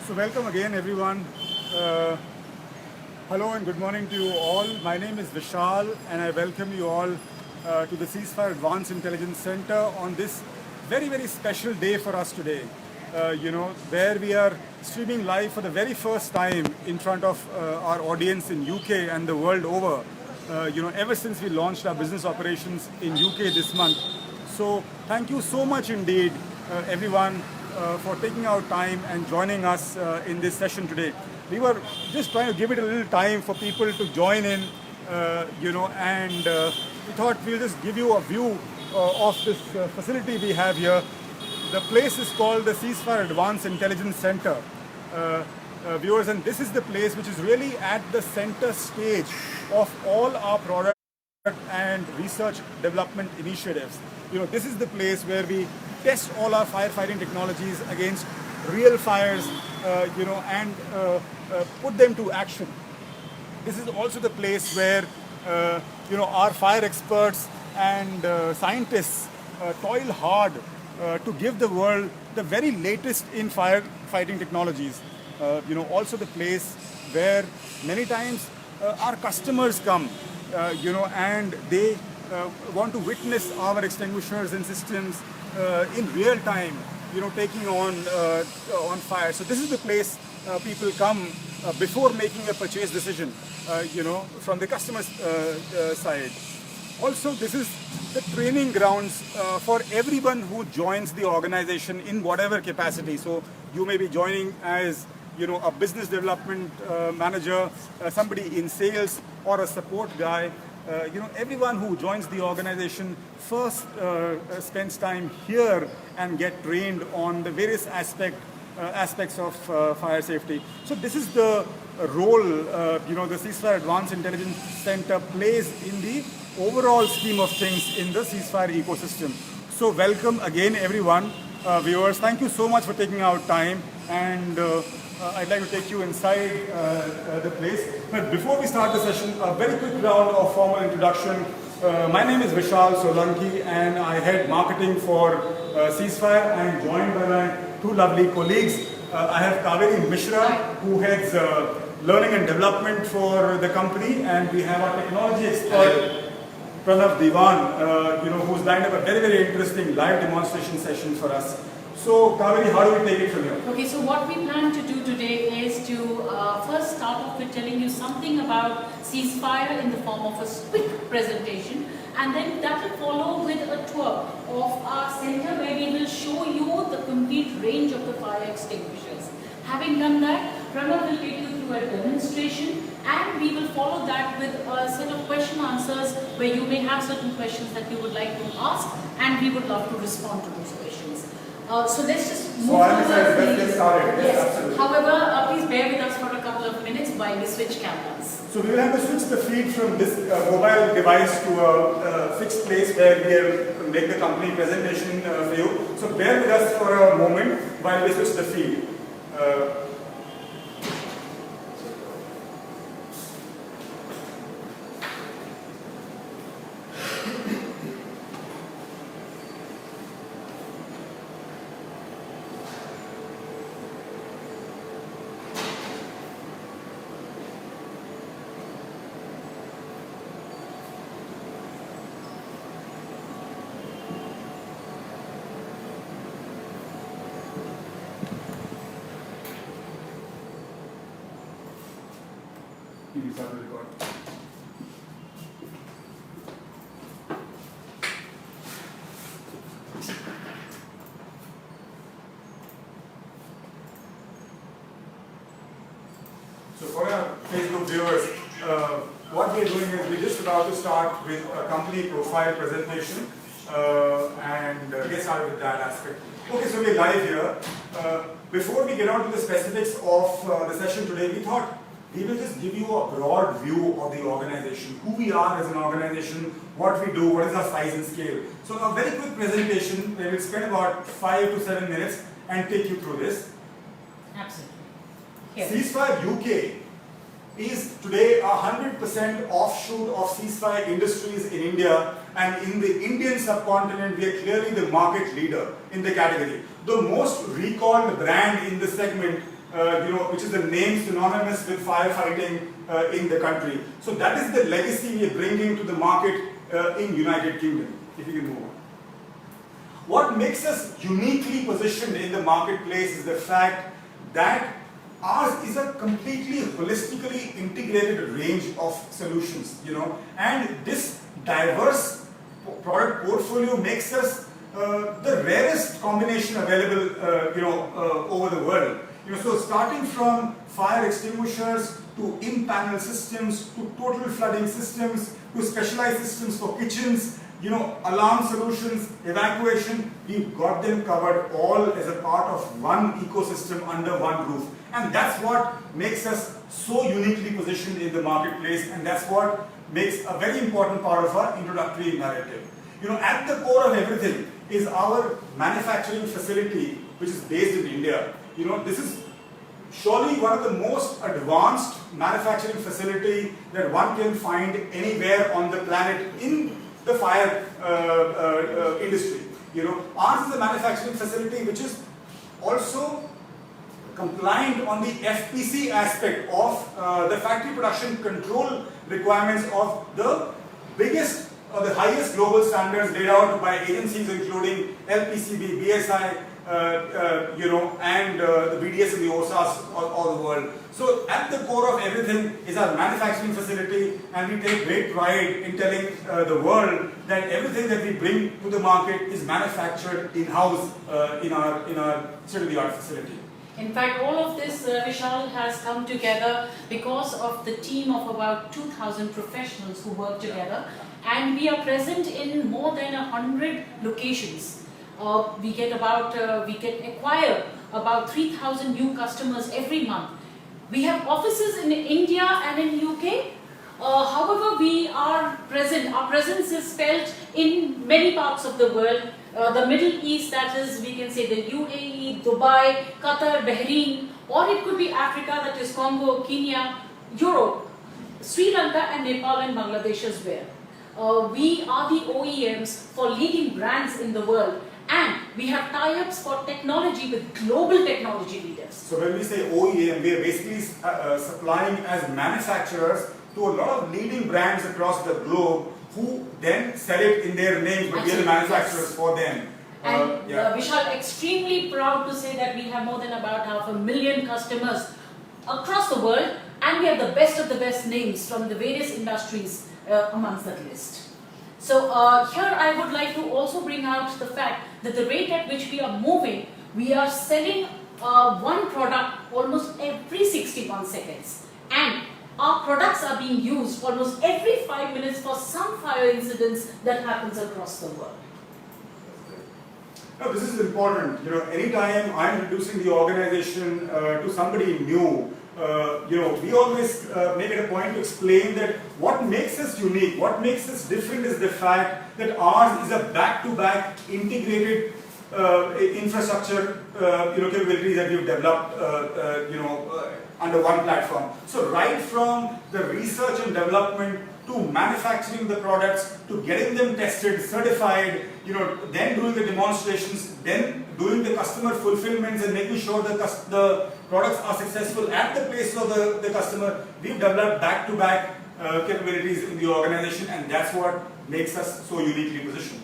So welcome again everyone. Hello and good morning to you all. My name is Vishal and I welcome you all to the Ceasefire Advanced Intelligence Center on this very, very special day for us today. Where we are streaming live for the very first time in front of our audience in UK and the world over. Ever since we launched our business operations in UK this month. So thank you so much indeed, everyone, for taking out time and joining us in this session today. We were just trying to give it a little time for people to join in, and we thought we'll just give you a view of this facility we have here. The place is called the Ceasefire Advanced Intelligence Center. Viewers, and this is the place which is really at the center stage of all our product and research development initiatives. This is the place where we test all our firefighting technologies against real fires, and put them to action. This is also the place where, our fire experts and scientists toil hard to give the world the very latest in firefighting technologies. Also the place where many times our customers come, and they want to witness our extinguishers and systems in real time, taking on fire. So this is the place people come before making a purchase decision, from the customer's side. Also, this is the training grounds for everyone who joins the organization in whatever capacity. So you may be joining as a business development manager, somebody in sales, or a support guy. Everyone who joins the organization first spends time here and get trained on the various aspects of fire safety. So this is the role the Ceasefire Advanced Intelligence Center plays in the overall scheme of things in the ceasefire ecosystem. So welcome again everyone, viewers. Thank you so much for taking out time, and I'd like to take you inside the place. But before we start the session, a very quick round of formal introduction. My name is Vishal Solanki and I head marketing for Ceasefire. I'm joined by my two lovely colleagues. I have Kaveri Mishra, who heads learning and development for the company, and we have our technology expert Pranav Diwan, who's lined up a very, very interesting live demonstration session for us. So, Kaveri, how do we take it from here? Okay, so what we plan to do today is to first start off with telling you something about Ceasefire in the form of a quick presentation, and then that will follow with a tour of our center where we will show you the complete range of the fire extinguishers. Having done that, Pranav will take you through a demonstration, and we will follow that with a set of question answers where you may have certain questions that you would like to ask, and we would love to respond to those questions. So let's just move let's get started. Yes. Absolutely. However, please bear with us for a couple of minutes while we switch cameras. So we will have to switch the feed from this mobile device to a fixed place where we will make the company presentation for you. So bear with us for a moment while we switch the feed. You start to record. So for our Facebook viewers, what we are doing is we're just about to start with a company profile presentation and get started with that aspect. Okay, so we're live here. Before we get on to the specifics of the session today, we thought we will just give you a broad view of the organization, who we are as an organization, what we do, what is our size and scale. So a very quick presentation where we'll spend about 5 to 7 minutes and take you through this. Absolutely. Yes. Ceasefire UK is today 100% offshoot of Ceasefire Industries in India, and in the Indian subcontinent we are clearly the market leader in the category. The most recalled brand in the segment, which is the name synonymous with firefighting in the country. So that is the legacy we are bringing to the market in United Kingdom. If you can move on. What makes us uniquely positioned in the marketplace is the fact that ours is a completely holistically integrated range of solutions, and this diverse product portfolio makes us the rarest combination available, over the world. So starting from fire extinguishers to in-panel systems to total flooding systems to specialized systems for kitchens, alarm solutions, evacuation, we've got them covered all as a part of one ecosystem under one roof. And that's what makes us so uniquely positioned in the marketplace, and that's what makes a very important part of our introductory narrative. At the core of everything is our manufacturing facility, which is based in India. This is surely one of the most advanced manufacturing facility that one can find anywhere on the planet in the fire industry. Ours is a manufacturing facility which is also compliant on the FPC aspect of the factory production control requirements of the biggest or the highest global standards laid out by agencies including LPCB, BSI, and the BDS and the OSAS all the world. So at the core of everything is our manufacturing facility, and we take great pride in telling the world that everything that we bring to the market is manufactured in-house in our state-of-the-art facility. In fact, all of this, Vishal, has come together because of the team of about 2,000 professionals who work together, and we are present in more than 100 locations. We acquire about 3,000 new customers every month. We have offices in India and in UK. However, we are present. Our presence is felt in many parts of the world. The Middle East, that is, we can say the UAE, Dubai, Qatar, Bahrain, or it could be Africa, that is Congo, Kenya, Europe, Sri Lanka, and Nepal and Bangladesh as well. We are the OEMs for leading brands in the world, and we have tie-ups for technology with global technology leaders. So when we say OEM, we are basically supplying as manufacturers to a lot of leading brands across the globe who then sell it in their names, but we are the manufacturers for them. And Vishal, extremely proud to say that we have more than about 500,000 customers across the world, and we have the best of the best names from the various industries amongst that list. So here I would like to also bring out the fact that the rate at which we are moving, we are selling one product almost every 61 seconds. And our products are being used almost every 5 minutes for some fire incidents that happens across the world. Now, this is important. Anytime I'm introducing the organization to somebody new, we always make it a point to explain that what makes us unique, what makes us different is the fact that ours is a back-to-back integrated infrastructure capabilities that we've developed under one platform. So right from the research and development to manufacturing the products to getting them tested, certified, then doing the demonstrations, then doing the customer fulfillments and making sure that the products are successful at the place of the customer, we've developed back-to-back capabilities in the organization, and that's what makes us so uniquely positioned.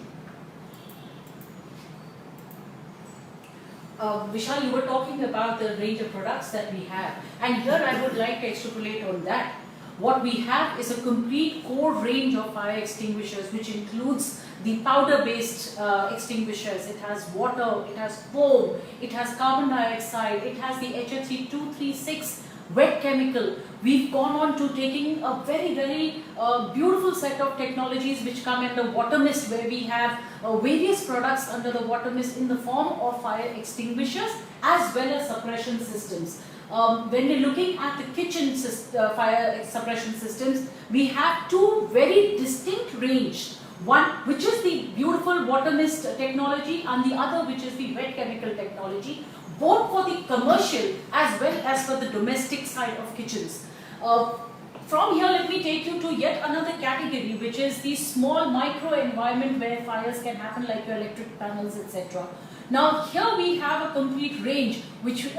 Vishal, you were talking about the range of products that we have, and here I would like to extrapolate on that. What we have is a complete core range of fire extinguishers, which includes the powder-based extinguishers. It has water, it has foam, it has carbon dioxide, it has the HFC 236 wet chemical. We've gone on to taking a very, very beautiful set of technologies which come in the water mist, where we have various products under the water mist in the form of fire extinguishers as well as suppression systems. When we're looking at the kitchen fire suppression systems, we have two very distinct range. One which is the beautiful water mist technology, and the other which is the wet chemical technology, both for the commercial as well as for the domestic side of kitchens. From here, let me take you to yet another category, which is the small micro environment where fires can happen, like your electric panels, etc. Now, here we have a complete range which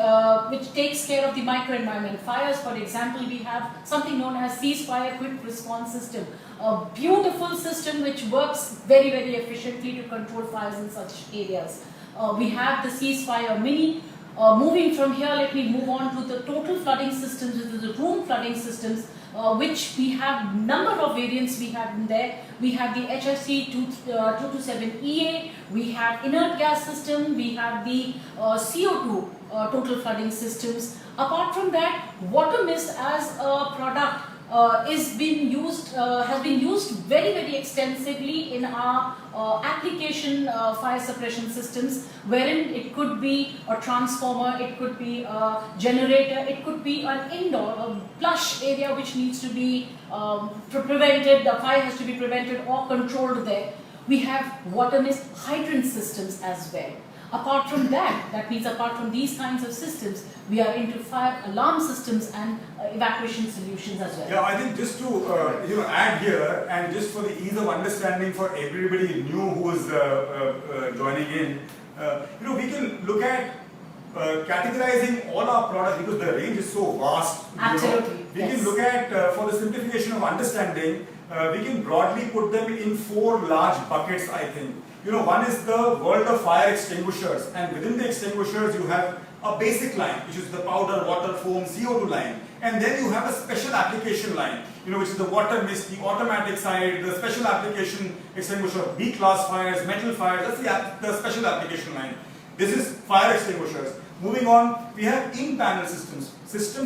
takes care of the micro environment. Fires, for example, we have something known as ceasefire quick response system, a beautiful system which works very, very efficiently to control fires in such areas. We have the ceasefire mini. Moving from here, let me move on to the total flooding systems, which is the room flooding systems, which we have number of variants we have in there. We have the HFC 227EA, we have inert gas system, we have the CO2 total flooding systems. Apart from that, water mist as a product has been used very, very extensively in our application fire suppression systems, wherein it could be a transformer, it could be a generator, it could be an indoor, a plush area which needs to be prevented, the fire has to be prevented or controlled there. We have water mist hydrant systems as well. Apart from that, that means apart from these kinds of systems, we are into fire alarm systems and evacuation solutions as well. Yeah, I think just to add here, and just for the ease of understanding for everybody new who is joining in, we can look at categorizing all our products because the range is so vast. Absolutely. We can look at, for the simplification of understanding, we can broadly put them in 4 large buckets, I think. One is the world of fire extinguishers, and within the extinguishers you have a basic line, which is the powder, water, foam, CO2 line, and then you have a special application line, which is the water mist, the automatic side, the special application extinguisher, B-class fires, metal fires, that's the special application line. This is fire extinguishers. Moving on, we have in-panel systems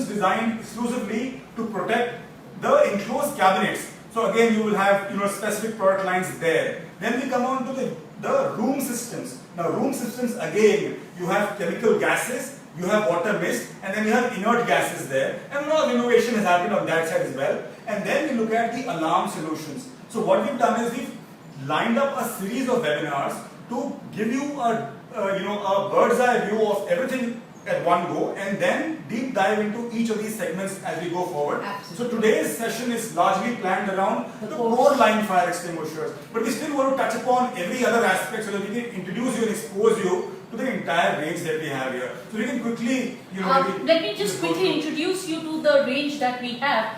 designed exclusively to protect the enclosed cabinets. So again, you will have specific product lines there. Then we come on to the room systems. Now room systems, again, you have chemical gases, you have water mist, and then you have inert gases there. And a lot of innovation has happened on that side as well. And then we look at the alarm solutions. So what we've done is we've lined up a series of webinars to give you a bird's eye view of everything at one go, and then deep dive into each of these segments as we go forward. Absolutely. So today's session is largely planned around the core line fire extinguishers, but we still want to touch upon every other aspect so that we can introduce you and expose you to the entire range that we have here. So we can quickly, let me just quickly introduce you to the range that we have,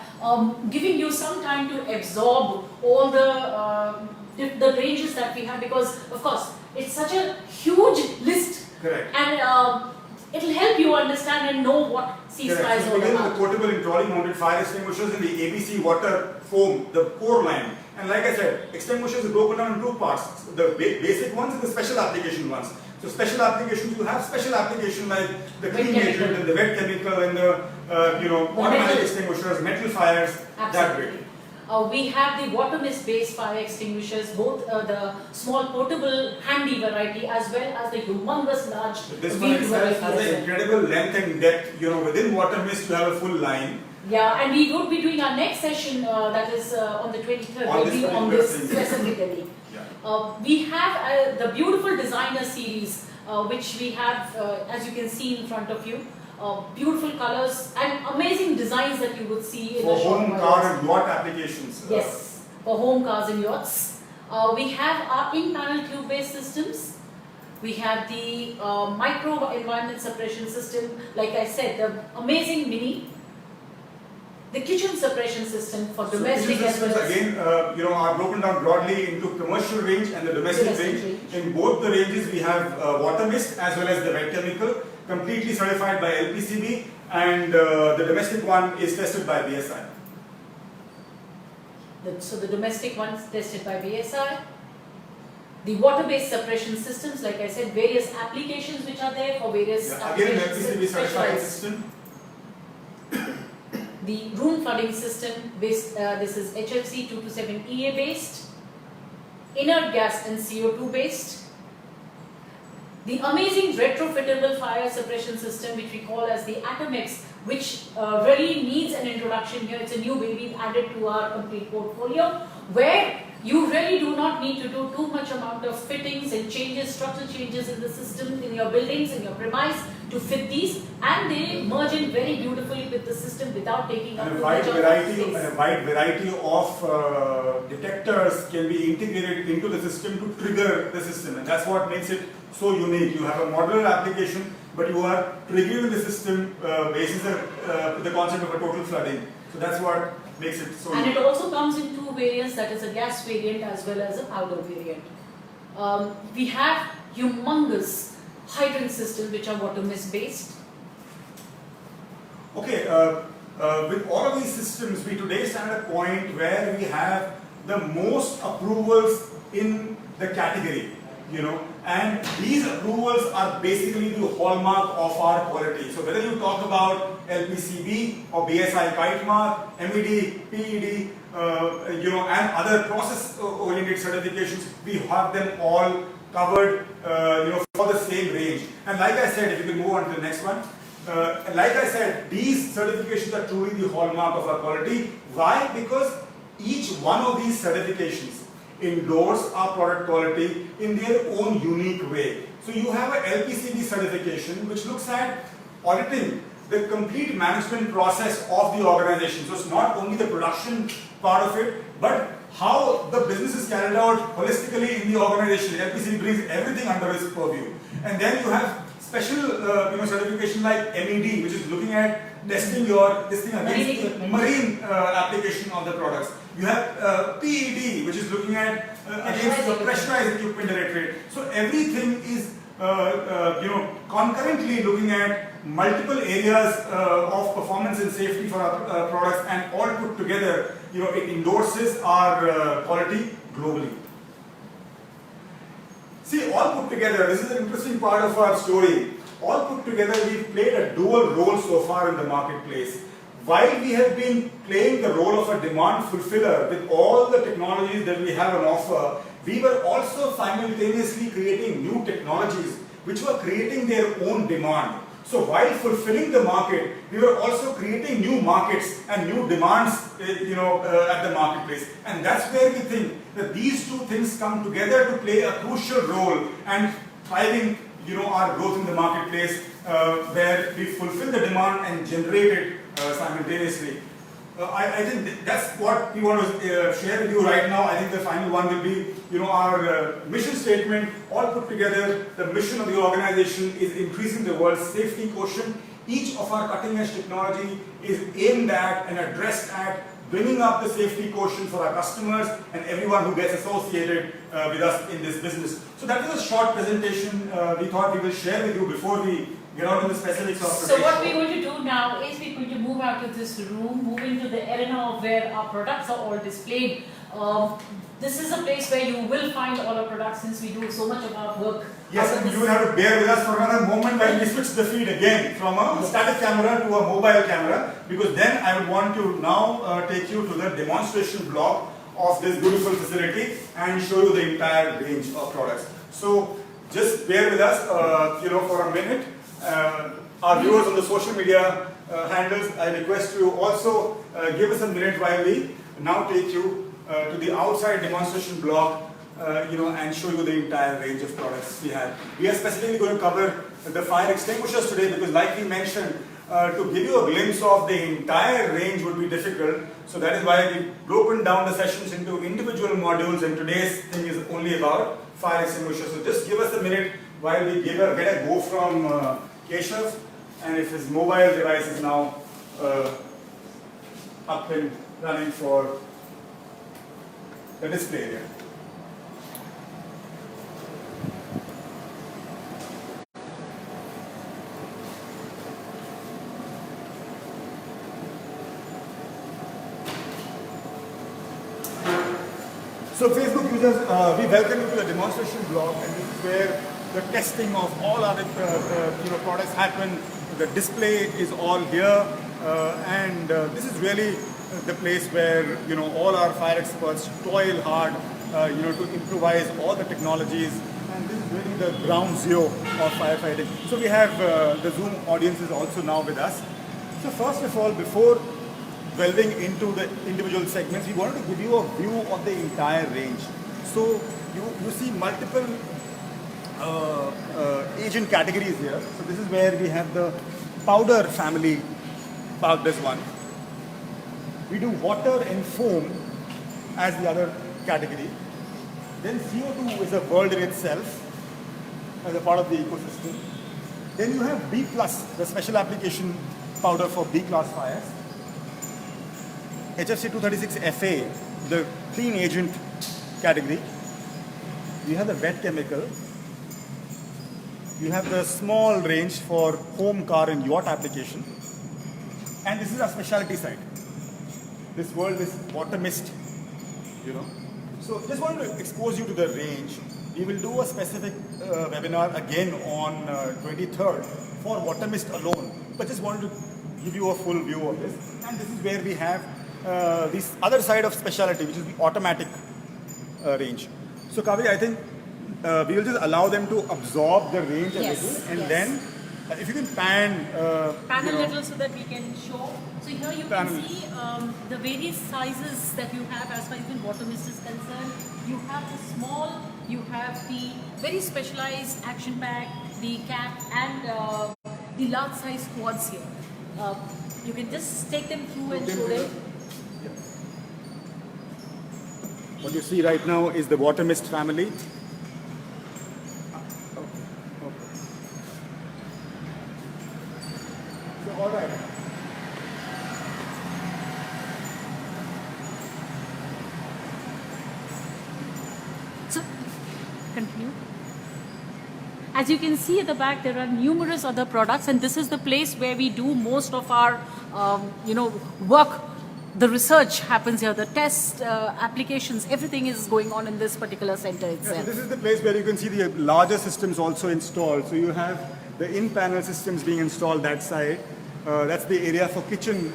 giving you some time to absorb all the ranges that we have, because of course it's such a huge list. Correct. And it will help you understand and know what ceasefire is So all begin with about. the portable and trolley mounted fire extinguishers in the ABC water foam, the core line. And like I said, extinguishers are broken down in 2 parts. The basic ones and the special application ones. So special applications, you have special application like the clean agent and the wet chemical and the automatic extinguishers, metal fires, that way. We have the water mist based fire extinguishers, both the small portable handy variety as well as the humongous large This one itself has an incredible length and depth. Within water mist you have a full line. Yeah, and we would be doing our next session, that is on the 23rd, on this specifically. Yeah. We have the beautiful designer series, which we have, as you can see in front of you. Beautiful colors and amazing designs that you would see in for the shop. home, car and yacht applications. Yes, for home, cars and yachts. We have our in-panel tube-based systems. We have the micro environment suppression system. Like I said, the amazing mini. The kitchen suppression system for domestic as well as... Again, are broken down broadly into commercial range and the domestic range. In both the ranges we have water mist as well as the wet chemical, completely certified by LPCB, and the domestic one is tested by BSI. So the domestic one is tested by BSI. The water-based suppression systems, like I said, various applications which are there for various again, LPCB certified system. The room flooding system, based, this is HFC 227EA based, inert gas and CO2 based. The amazing retrofittable fire suppression system, which we call as the Atomex, which really needs an introduction here. It's a new baby added to our complete portfolio, where you really do not need to do too much amount of fittings and changes, structural changes in the system, in your buildings, in your premise. to fit these, and they merge in very beautifully with the system without taking up And too a wide much of variety, space. and a wide variety of detectors can be integrated into the system to trigger the system, and that's what makes it so unique. You have a modular application, but you are triggering the system basis the concept of a total flooding. So that's what makes it so And unique. it also comes in two variants, that is a gas variant as well as a powder variant. We have humongous hydrant systems which are water mist based. Okay, with all of these systems, we today stand at a point where we have the most approvals in the category, you know, and these approvals are basically the hallmark of our quality. So whether you talk about LPCB or BSI kite mark, MED, PED, you know, and other process-oriented certifications, we have them all covered, you know, for the same range. And like I said, if you can move on to the next one. Like I said, these certifications are truly the hallmark of our quality. Why? Because each one of these certifications endorse our product quality in their own unique way. So you have a LPCB certification which looks at auditing the complete management process of the organization. So it's not only the production part of it, but how the business is carried out holistically in the organization. LPCB brings everything under its purview. And then you have special you know, certification like MED, which is looking at testing your against marine application of the products. You have PED, which is looking at against the pressurized equipment directorate. So everything is you know, concurrently looking at multiple areas of performance and safety for our products, and all put together, you know, it endorses our quality globally. See, all put together, this is an interesting part of our story. All put together, we've played a dual role so far in the marketplace. While we have been playing the role of a demand fulfiller with all the technologies that we have on offer, we were also simultaneously creating new technologies which were creating their own demand. So while fulfilling the market, we were also creating new markets and new demands, you know, at the marketplace. And that's where we think that these two things come together to play a crucial role and driving, you know, our growth in the marketplace, where we fulfill the demand and generate it simultaneously. I think that's what we want to share with you right now. I think the final one will be, you know, our mission statement, all put together. The mission of the organization is increasing the world's safety quotient. Each of our cutting-edge technology is aimed at and addressed at bringing up the safety quotient for our customers and everyone who gets associated with us in this business. So that is a short presentation we thought we will share with you before we get out into the specifics of So what we're going to do now is we're going to move out of this room, move into the arena of where our products are all displayed. This is a place where you will find all our products, since we do so much of our work. Yes, and you will have to bear with us for another moment while we switch the feed again from a static camera to a mobile camera, because then I would want to now take you to the demonstration block of this beautiful facility and show you the entire range of products. So just bear with us, you know, for a minute. Our viewers on the social media handles, I request you also give us a minute while we now take you to the outside demonstration block, you know, and show you the entire range of products we have. We are specifically going to cover the fire extinguishers today because, like we mentioned, to give you a glimpse of the entire range would be difficult. So that is why we've broken down the sessions into individual modules, and today's thing is only about fire extinguishers. So just give us a minute while we get a go from Keshav, and if his mobile device is now up and running for the display area. So Facebook users, we welcome you to the demonstration block, and this is where the testing of all our you know, products happen. The display is all here, and this is really the place where, you know, all our fire experts toil hard, you know, to improvise all the technologies, and this is really the ground zero of firefighting. So we have the Zoom audiences also now with us. So first of all, before delving into the individual segments, we wanted to give you a view of the entire range. So you see multiple agent categories here. So this is where we have the powder family parked as one. We do water and foam as the other category. Then CO2 is a world in itself as a part of the ecosystem. Then you have B+, the special application powder for B-class fires. HFC 236FA, the clean agent category. You have the wet chemical. You have the small range for home, car and yacht application. And this is our specialty side. This world is water mist, you know. So just want to expose you to the range. We will do a specific webinar again on 23rd for water mist alone. But just wanted to give you a full view of this. And this is where we have this other side of specialty, which is the automatic range. So Kaveri, I think we will just allow them to absorb the range a Yes, little, and yes. then if you can pan, Pan you a know, little so that we can show. So here you Pan. can see the various sizes that you have as far as the water mist is concerned. You have the small, you have the very specialized action pack, the cap and the large size quads here. You can just take them through and show them. what you see right now is the water mist family. So all right. So, continue. As you can see at the back, there are numerous other products, and this is the place where we do most of our, work. The research happens here, the test applications, everything is going on in this particular center Yeah, itself. so this is the place where you can see the larger systems also installed. So you have the in-panel systems being installed that side. That's the area for kitchen,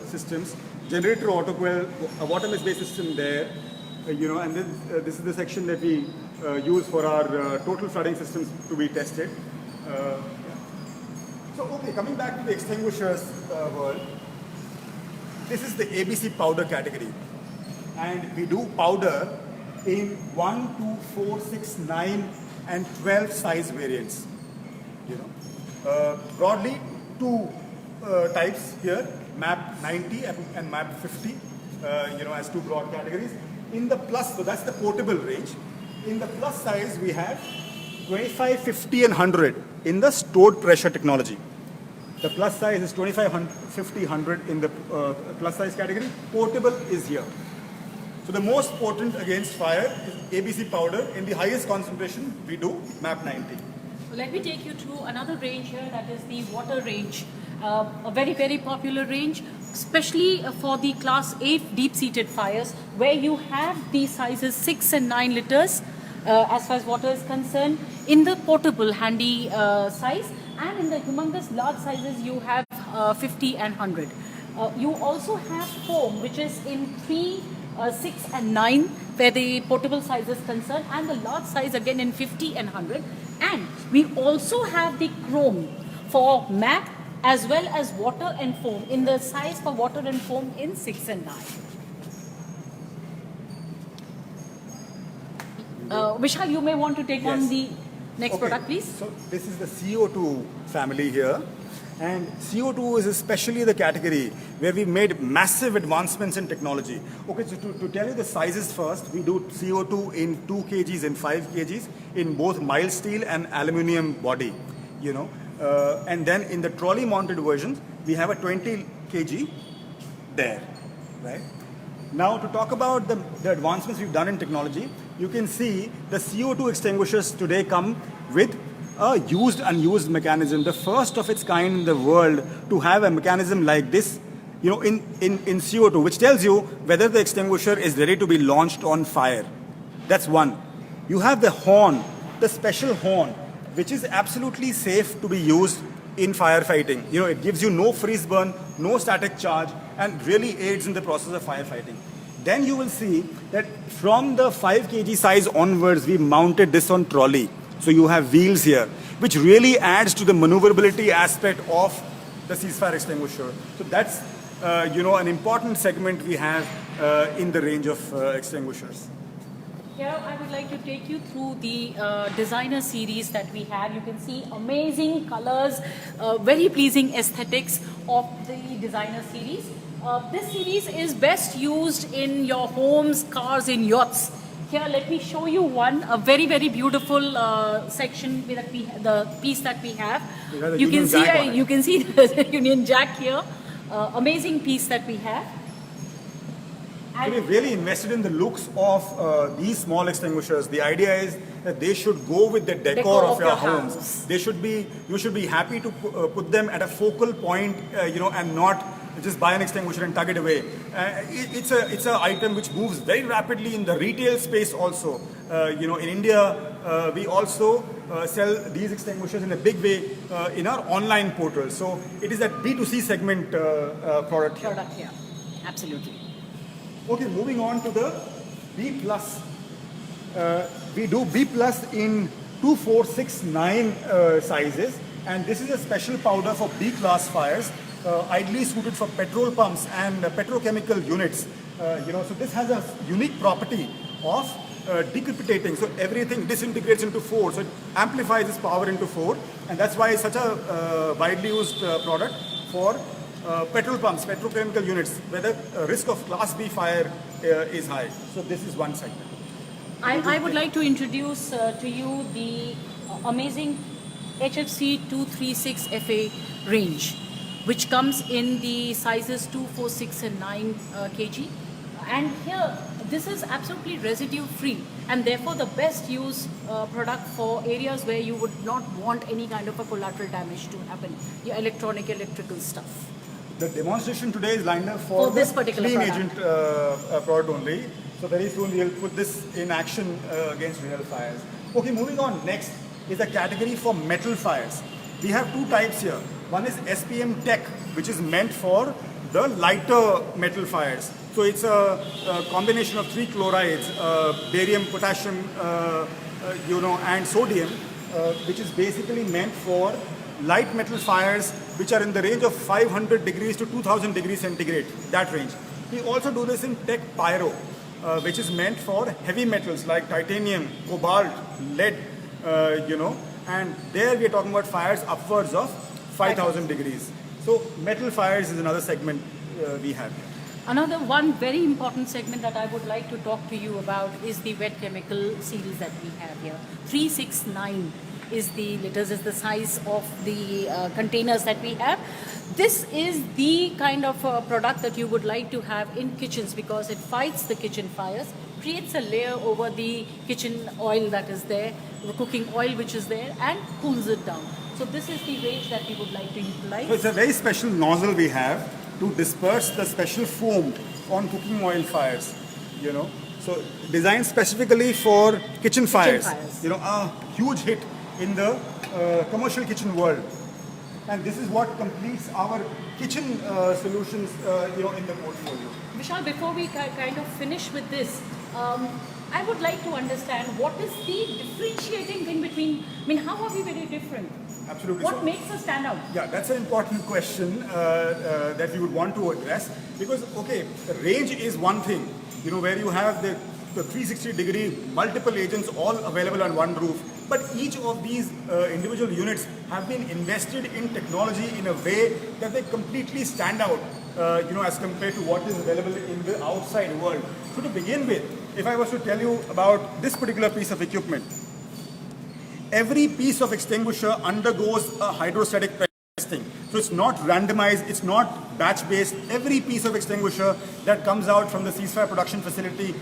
systems. Generator autocoil, a water mist-based system there. And then this is the section that we use for our total flooding systems to be tested. So, okay, coming back to the extinguishers world, this is the ABC powder category. And we do powder in 1, 2, 4, 6, 9 and 12 size variants. Broadly, two types here, MAP 90 and MAP 50, as two broad categories. In the plus, so that's the portable range. In the plus size, we have 25, 50 and 100 in the stored pressure technology. The plus size is 25, 50, 100 in the plus size category. Portable is here. So the most potent against fire is ABC powder. In the highest concentration, we do MAP 90. Let me take you to another range here, that is the water range. A very, very popular range, especially for the class 8 deep-seated fires, where you have the sizes 6 and 9 liters as far as water is concerned, in the portable handy size, and in the humongous large sizes you have 50 and 100. You also have foam, which is in 3, 6 and 9, where the portable size is concerned, and the large size again in 50 and 100. And we also have the chrome for MAP as well as water and foam in the size for water and foam in 6 and 9. Vishal, you may want to take on Yes. the next Okay, product, please. So this is the CO2 family here. And CO2 is especially the category where we made massive advancements in technology. Okay, so to tell you the sizes first, we do CO2 in 2 kgs and 5 kgs in both mild steel and aluminum body, and then in the trolley mounted version, we have a 20 kg there, right? Now to talk about the advancements we've done in technology, you can see the CO2 extinguishers today come with a used unused mechanism, the first of its kind in the world to have a mechanism like this, in CO2, which tells you whether the extinguisher is ready to be launched on fire. That's one. You have the horn, the special horn, which is absolutely safe to be used in firefighting. It gives you no freeze burn, no static charge, and really aids in the process of firefighting. Then you will see that from the 5 kg size onwards, we mounted this on trolley. So you have wheels here, which really adds to the maneuverability aspect of the ceasefire extinguisher. So that's, an important segment we have in the range of extinguishers. Here I would like to take you through the designer series that we have. You can see amazing colors, very pleasing aesthetics of the designer series. This series is best used in your homes, cars, in yachts. Here, let me show you one, a very, very beautiful section that the piece that we have. You can see, you can see the Union Jack here. Amazing piece that we have. So we've really invested in the looks of these small extinguishers. The idea is that they should go with the decor of your homes. They should be, you should be happy to put them at a focal point, and not just buy an extinguisher and tug it away. It's an item which moves very rapidly in the retail space also. In India, we also sell these extinguishers in a big way in our online portal. So it is that B2C segment product here. Product here, absolutely. Okay, moving on to the B+. We do B+ in 2, 4, 6, 9 sizes, and this is a special powder for B-class fires, ideally suited for petrol pumps and petrochemical units. So this has a unique property of decapitating, so everything disintegrates into 4, so it amplifies its power into 4, and that's why it's such a widely used product for petrol pumps, petrochemical units, where the risk of Class B fire is high. So this is one segment. I would like to introduce to you the amazing HFC 236 FA range, which comes in the sizes 2, 4, 6 and 9 kg. And here, this is absolutely residue free and therefore the best use product for areas where you would not want any kind of a collateral damage to happen, your electrical stuff. The demonstration today is lined up for this particular clean product. agent product only. So very soon we'll put this in action against real fires. Okay, moving on. Next is a category for metal fires. We have 2 types here. One is SPM Tech, which is meant for the lighter metal fires. So it's a combination of 3 chlorides, barium, potassium, and sodium, which is basically meant for light metal fires which are in the range of 500 degrees to 2000 degrees centigrade, that range. We also do this in Tech Pyro, which is meant for heavy metals like titanium, cobalt, lead, and there we are talking about fires upwards of 5000 degrees. So metal fires is another segment we have here. Another one very important segment that I would like to talk to you about is the wet chemical series that we have here. 369 is the liters, is the size of the containers that we have. This is the kind of product that you would like to have in kitchens because it fights the kitchen fires, creates a layer over the kitchen oil that is there, the cooking oil which is there, and cools it down. So this is the range that we would like to utilize. So it's a very special nozzle we have to disperse the special foam on cooking oil fires, So designed specifically for kitchen fires. A huge hit in the commercial kitchen world. And this is what completes our kitchen solutions, in the portfolio. Vishal, before we kind of finish with this, I would like to understand what is the differentiating thing between, how are we very different? Absolutely. What makes us stand out? Yeah, that's an important question that we would want to address because, range is one thing, where you have the 360-degree multiple agents all available on one roof. But each of these individual units have been invested in technology in a way that they completely stand out, as compared to what is available in the outside world. So to begin with, if I was to tell you about this particular piece of equipment, every piece of extinguisher undergoes a hydrostatic testing. So it's not randomized, it's not batch-based. Every piece of extinguisher that comes out from the ceasefire production facility